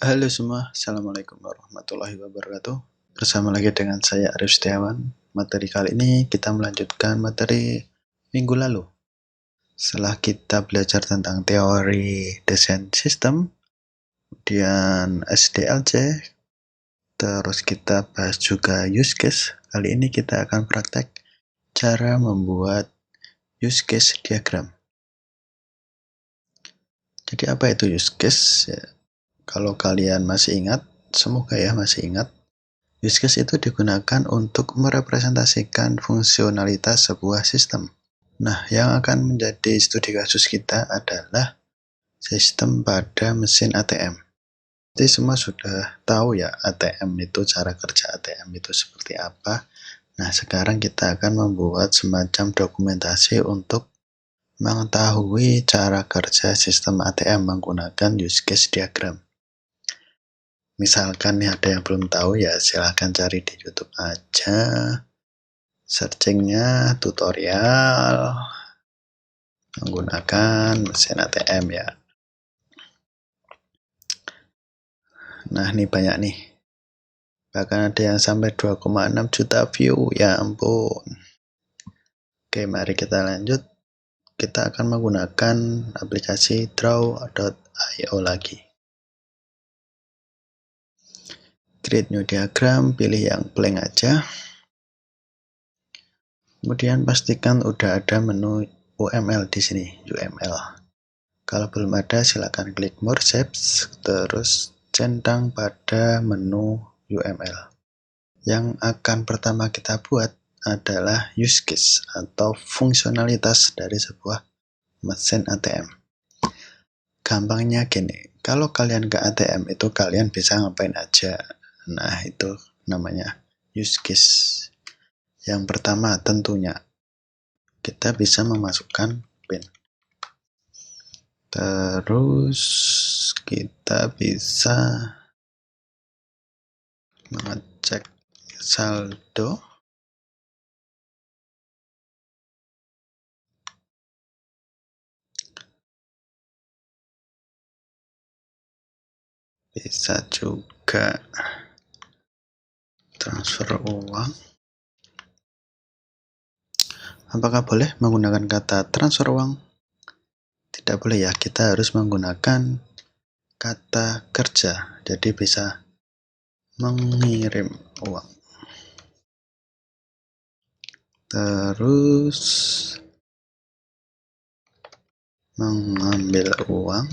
Halo semua, Assalamualaikum warahmatullahi wabarakatuh. Bersama lagi dengan saya Arif Setiawan. Materi kali ini kita melanjutkan materi minggu lalu. Setelah kita belajar tentang teori desain sistem, kemudian SDLC, terus kita bahas juga use case. Kali ini kita akan praktek cara membuat use case diagram. Jadi apa itu use case? Ya, kalau kalian masih ingat, semoga ya masih ingat, use case itu digunakan untuk merepresentasikan fungsionalitas sebuah sistem. Nah, yang akan menjadi studi kasus kita adalah sistem pada mesin ATM. Jadi semua sudah tahu ya ATM itu, cara kerja ATM itu seperti apa. Nah, sekarang kita akan membuat semacam dokumentasi untuk mengetahui cara kerja sistem ATM menggunakan use case diagram. Misalkan nih ada yang belum tahu ya silahkan cari di YouTube aja, searchingnya tutorial menggunakan mesin ATM ya. Nah ini banyak nih, bahkan ada yang sampai 2,6 juta view, ya ampun. Oke, mari kita lanjut. Kita akan menggunakan aplikasi draw.io lagi. Create new diagram, pilih yang blank aja. Kemudian pastikan udah ada menu UML di sini, UML. Kalau belum ada, silakan klik More Shapes, terus centang pada menu UML. Yang akan pertama kita buat adalah use case atau fungsionalitas dari sebuah mesin ATM. Gampangnya gini, kalau kalian ke ATM itu kalian bisa ngapain aja. Nah, itu namanya use case. Yang pertama tentunya kita bisa memasukkan PIN. Terus kita bisa mengecek saldo. Bisa juga transfer uang. Apakah boleh menggunakan kata transfer uang? Tidak boleh ya, kita harus menggunakan kata kerja. Jadi bisa mengirim uang. Terus mengambil uang.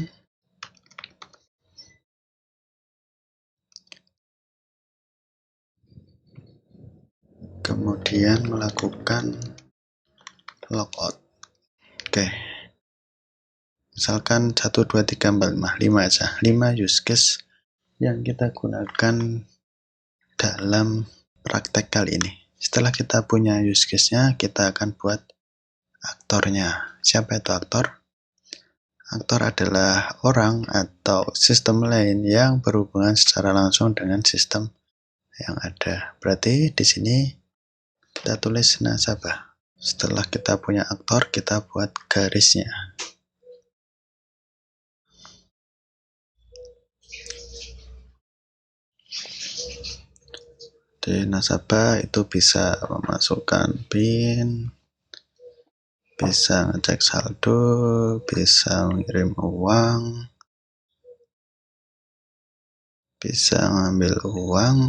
Kemudian melakukan logout. Oke. Misalkan 1, 2, 3, 4, 5 aja. 5 use case yang kita gunakan dalam praktek kali ini. Setelah kita punya use case-nya, kita akan buat aktornya. Siapa itu aktor? Aktor adalah orang atau sistem lain yang berhubungan secara langsung dengan sistem yang ada. Berarti di sini kita tulis nasabah. Setelah kita punya aktor, kita buat garisnya. Di nasabah itu bisa memasukkan PIN, bisa ngecek saldo, bisa mengirim uang, bisa ngambil uang,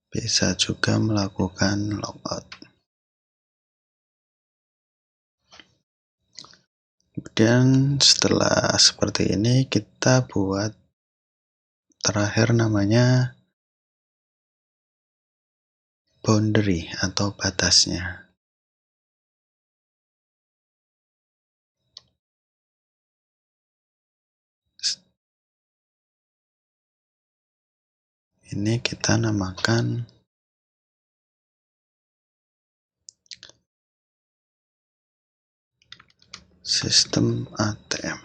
bisa juga melakukan logout. Kemudian setelah seperti ini kita buat terakhir namanya boundary atau batasnya. Ini kita namakan sistem ATM.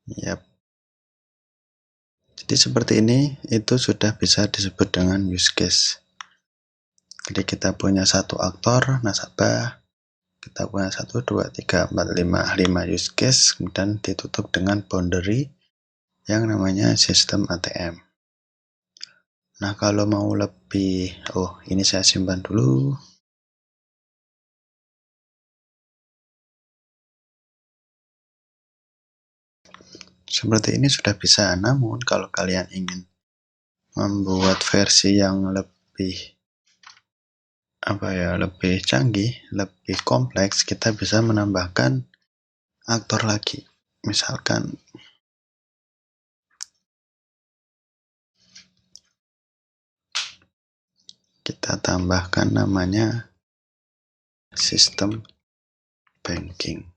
Yap. Jadi seperti ini, itu sudah bisa disebut dengan use case. Jadi kita punya satu aktor nasabah, kita punya 1, 2, 3, 4, 5 use case, kemudian ditutup dengan boundary yang namanya sistem ATM. Nah, kalau mau lebih, ini saya simpan dulu. Seperti ini sudah bisa, namun kalau kalian ingin membuat versi yang lebih lebih canggih, lebih kompleks, kita bisa menambahkan aktor lagi. Misalkan kita tambahkan namanya sistem banking.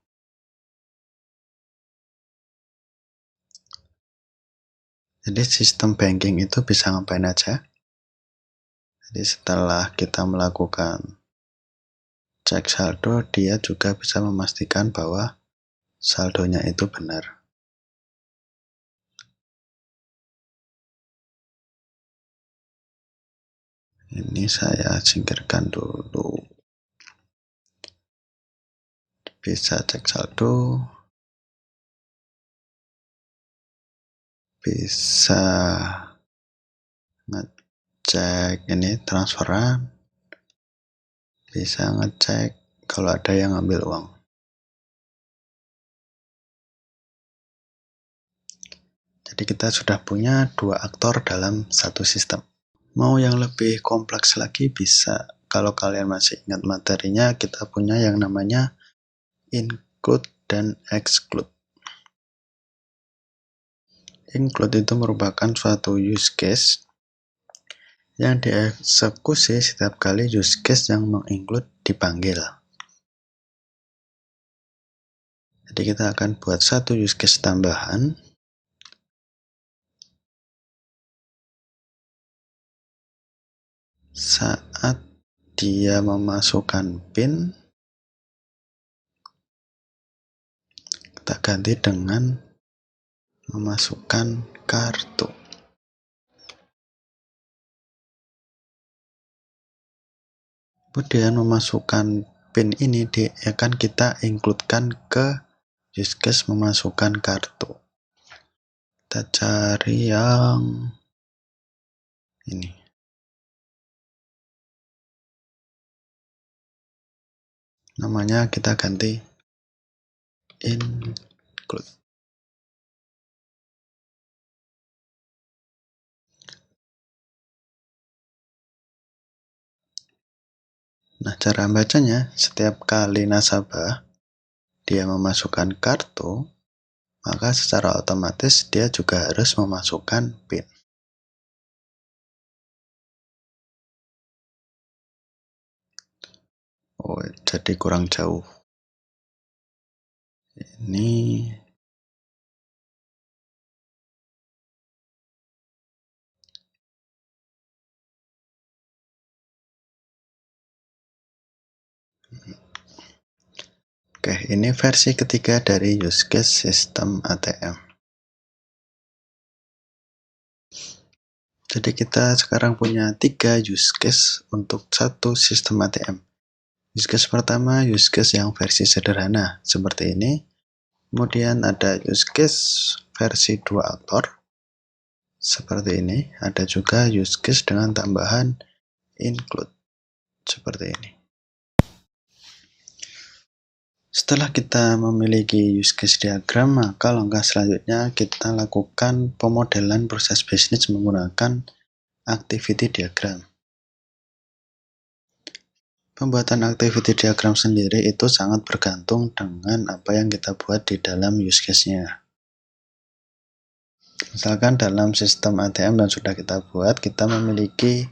Jadi sistem banking itu bisa ngapain aja? Jadi setelah kita melakukan cek saldo, dia juga bisa memastikan bahwa saldonya itu benar. Ini saya singkirkan dulu. Bisa cek saldo, bisa ngecek ini transferan, bisa ngecek kalau ada yang ngambil uang. Jadi kita sudah punya 2 aktor dalam satu sistem. Mau yang lebih kompleks lagi bisa. Kalau kalian masih ingat materinya, kita punya yang namanya include dan exclude. Include itu merupakan suatu use case yang dieksekusi setiap kali use case yang menginclude dipanggil. Jadi kita akan buat satu use case tambahan. Saat dia memasukkan PIN, kita ganti dengan memasukkan kartu. Kemudian memasukkan PIN ini akan kita include-kan ke use case memasukkan kartu. Kita cari yang ini. Namanya kita ganti include. Nah, cara bacanya, setiap kali nasabah dia memasukkan kartu, maka secara otomatis dia juga harus memasukkan PIN. Jadi kurang jauh. Ini Oke, ini versi ketiga dari use case sistem ATM. Jadi kita sekarang punya 3 use case untuk satu sistem ATM. Use case pertama, use case yang versi sederhana seperti ini. Kemudian ada use case versi 2 aktor seperti ini. Ada juga use case dengan tambahan include seperti ini. Setelah kita memiliki use case diagram, maka langkah selanjutnya kita lakukan pemodelan proses bisnis menggunakan activity diagram. Pembuatan activity diagram sendiri itu sangat bergantung dengan apa yang kita buat di dalam use case-nya. Misalkan dalam sistem ATM yang sudah kita buat, kita memiliki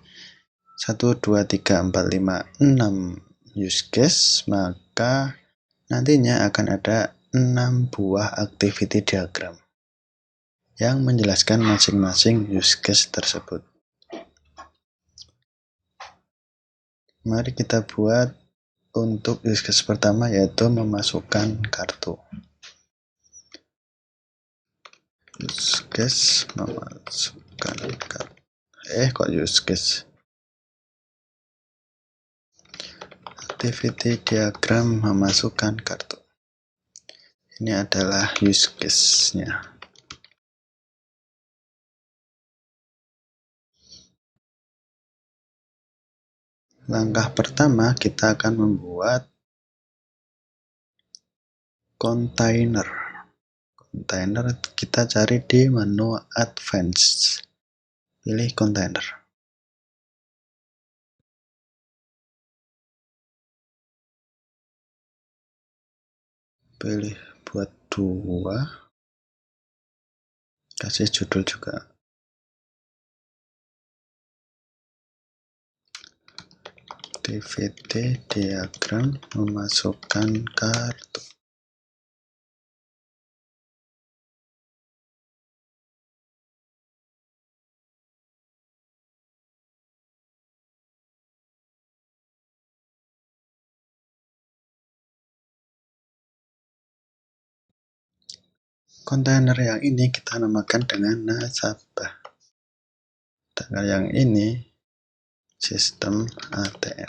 1, 2, 3, 4, 5, 6 use case, maka nantinya akan ada 6 buah activity diagram yang menjelaskan masing-masing use case tersebut. Mari kita buat untuk use case pertama, yaitu memasukkan kartu. use case memasukkan kartu. Kok use case? Activity diagram memasukkan kartu. Ini adalah use case-nya. Langkah pertama, kita akan membuat container. Container kita cari di menu Advanced. Pilih container. Pilih buat 2. Kasih judul juga. Activity diagram memasukkan kartu. Kontainer yang ini kita namakan dengan nasabah. Sedangkan yang ini sistem ATM.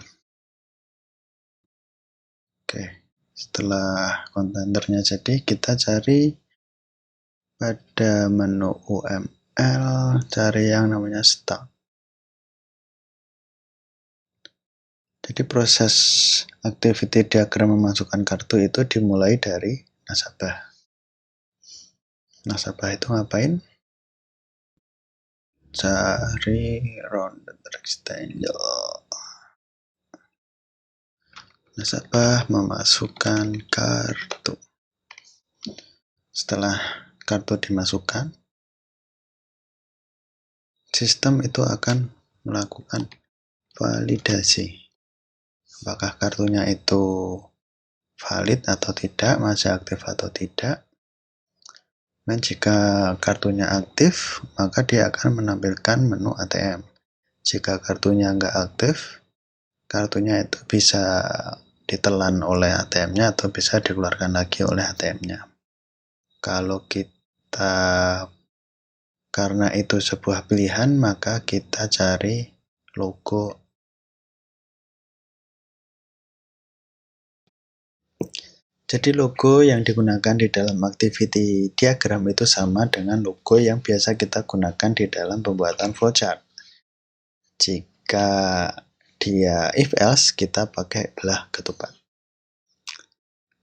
Oke, setelah kontainernya jadi, kita cari pada menu UML, cari yang namanya stock. Jadi proses activity diagram memasukkan kartu itu dimulai dari nasabah. Nasabah itu ngapain? Cari rounded rectangle. Nasabah memasukkan kartu. Setelah kartu dimasukkan, sistem itu akan melakukan validasi. Apakah kartunya itu valid atau tidak, masih aktif atau tidak. Dan jika kartunya aktif, maka dia akan menampilkan menu ATM. Jika kartunya nggak aktif, kartunya itu bisa ditelan oleh ATM-nya atau bisa dikeluarkan lagi oleh ATM-nya. Kalau kita, karena itu sebuah pilihan, maka kita cari logo. Jadi logo yang digunakan di dalam activity diagram itu sama dengan logo yang biasa kita gunakan di dalam pembuatan flowchart. Jika dia if else, kita pakai belah ketupat.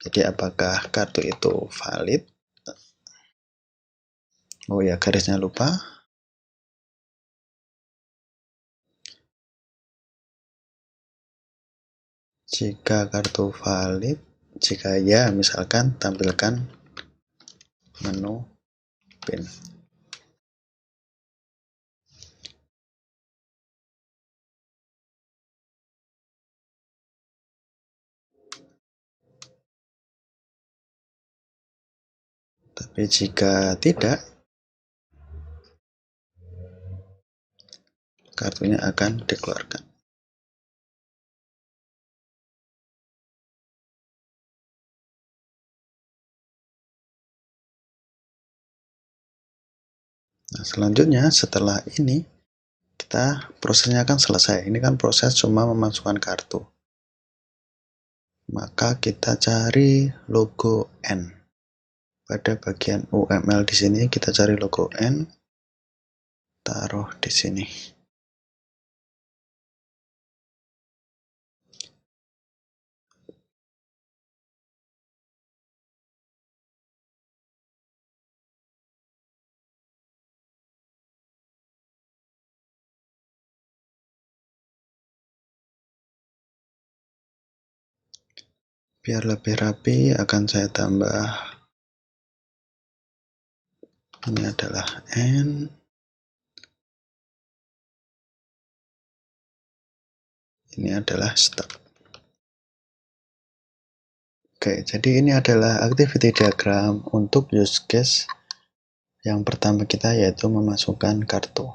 Jadi apakah kartu itu valid? Oh ya, garisnya lupa. Jika kartu valid, jika ya, misalkan tampilkan menu PIN. Tapi jika tidak, kartunya akan dikeluarkan. Nah, selanjutnya setelah ini, prosesnya akan selesai. Ini kan proses cuma memasukkan kartu. Maka kita cari logo N. Pada bagian UML di sini kita cari logo N, taruh di sini. Biar lebih rapi akan saya tambah, ini adalah N, ini adalah start. Oke, jadi ini adalah activity diagram untuk use case yang pertama kita, yaitu memasukkan kartu.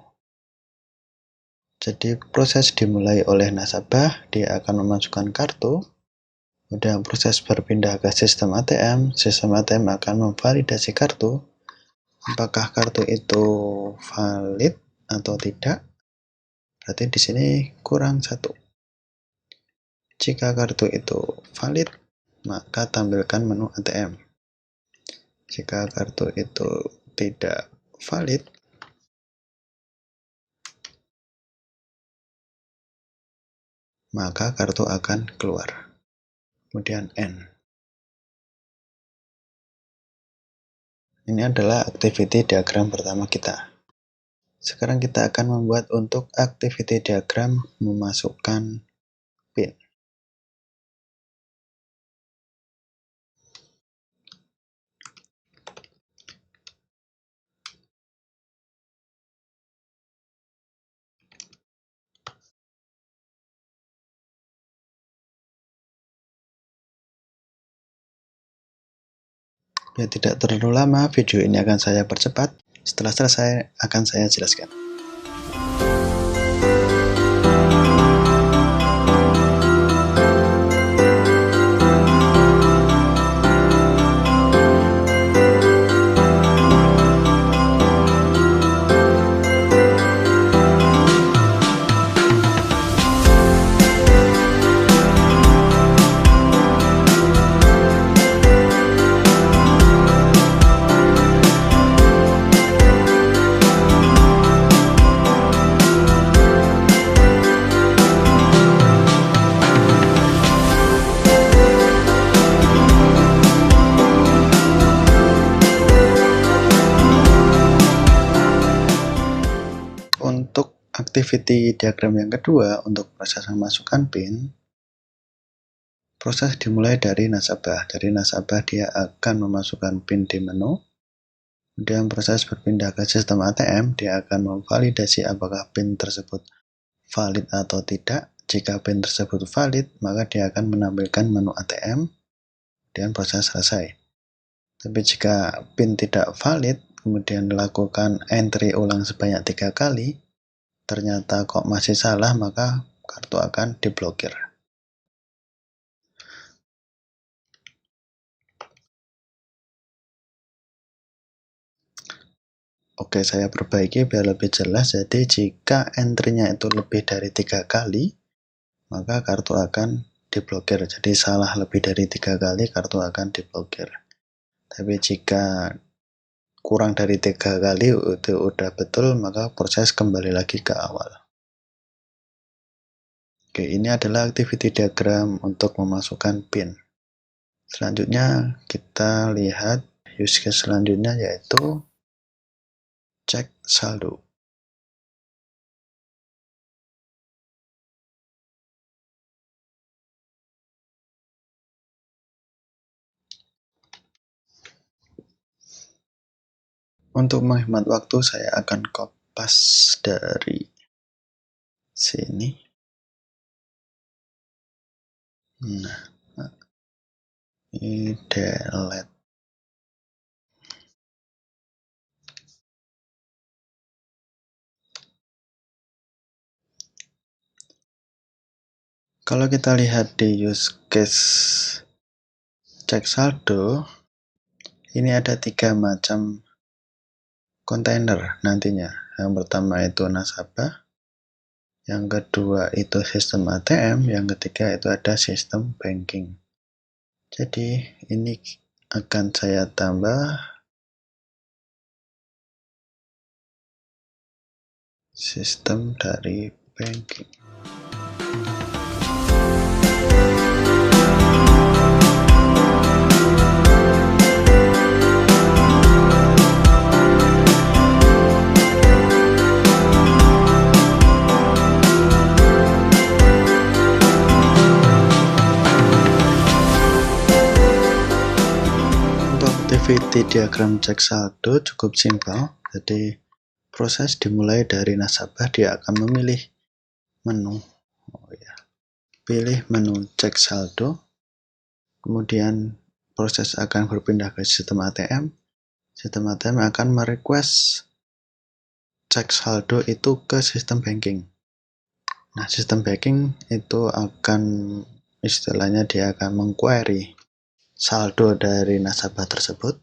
Jadi proses dimulai oleh nasabah, dia akan memasukkan kartu. Kemudian proses berpindah ke sistem ATM akan memvalidasi kartu. Apakah kartu itu valid atau tidak? Berarti di sini kurang 1. Jika kartu itu valid, maka tampilkan menu ATM. Jika kartu itu tidak valid, maka kartu akan keluar. Kemudian N. Ini adalah activity diagram pertama kita. Sekarang kita akan membuat untuk activity diagram memasukkan pin. Biar tidak terlalu lama, video ini akan saya percepat. Setelah selesai, akan saya jelaskan. Untuk activity diagram yang kedua, untuk proses memasukkan pin, proses dimulai dari nasabah. Dari nasabah dia akan memasukkan pin di menu, kemudian proses berpindah ke sistem ATM, dia akan memvalidasi apakah pin tersebut valid atau tidak. Jika pin tersebut valid, maka dia akan menampilkan menu ATM, dan proses selesai. Tapi jika pin tidak valid, kemudian dilakukan entry ulang sebanyak 3 kali, ternyata kok masih salah, maka kartu akan diblokir. Oke, saya perbaiki biar lebih jelas. Jadi jika entry-nya itu lebih dari 3 kali, maka kartu akan diblokir. Jadi salah lebih dari 3 kali, kartu akan diblokir. Tapi jika kurang dari 3 kali itu udah betul, maka proses kembali lagi ke awal. Oke, ini adalah activity diagram untuk memasukkan pin. Selanjutnya kita lihat use case selanjutnya, yaitu cek saldo. Untuk menghemat waktu, saya akan kopas dari sini. Nah, ini delete. Kalau kita lihat di use case cek saldo, ini ada 3 macam kontainer nantinya. Yang pertama itu nasabah, yang kedua itu sistem ATM, yang ketiga itu ada sistem banking. Jadi ini akan saya tambah sistem dari banking. Activity diagram cek saldo cukup simpel. Jadi proses dimulai dari nasabah, dia akan memilih menu. Pilih menu cek saldo. Kemudian proses akan berpindah ke sistem ATM. Sistem ATM akan merequest cek saldo itu ke sistem banking. Nah, sistem banking itu akan istilahnya dia akan mengquery saldo dari nasabah tersebut,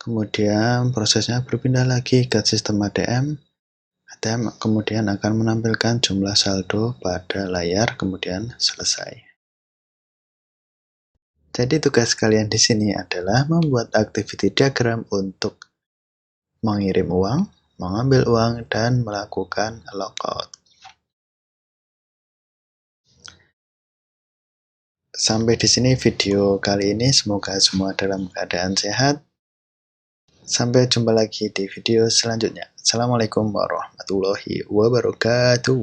Kemudian prosesnya berpindah lagi ke sistem ATM. ATM kemudian akan menampilkan jumlah saldo pada layar, kemudian selesai. Jadi tugas kalian di sini adalah membuat activity diagram untuk mengirim uang, mengambil uang, dan melakukan logout. Sampai di sini video kali ini, semoga semua dalam keadaan sehat. Sampai jumpa lagi di video selanjutnya. Assalamualaikum warahmatullahi wabarakatuh.